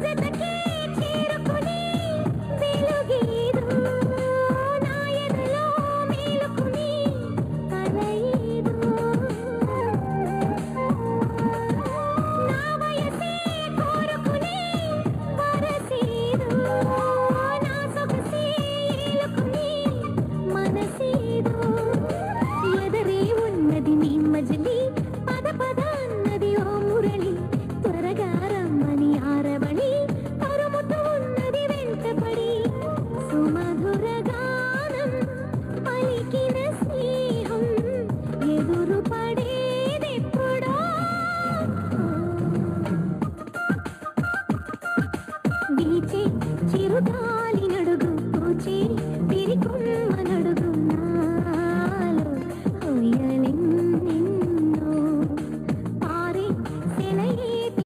జతకే చేరుకుని వెలుగేదో నా ఎదలో మేలుకుని కలయేదో నా వయసే కోరుకుని వరసేదో నా సొగసే ఏలుకుని మనసేదో ఎదరే ఉన్నది నీ మజిలీ పద పద అన్నది ఓ మురళి త్వరగా రమ్మని ఆరవళి తరుముతూ ఉన్నది వెంటపడి సుమధుర గానం పలికిన స్నేహం ఎదురు పడేదెప్పుడో వీచే చిరుగా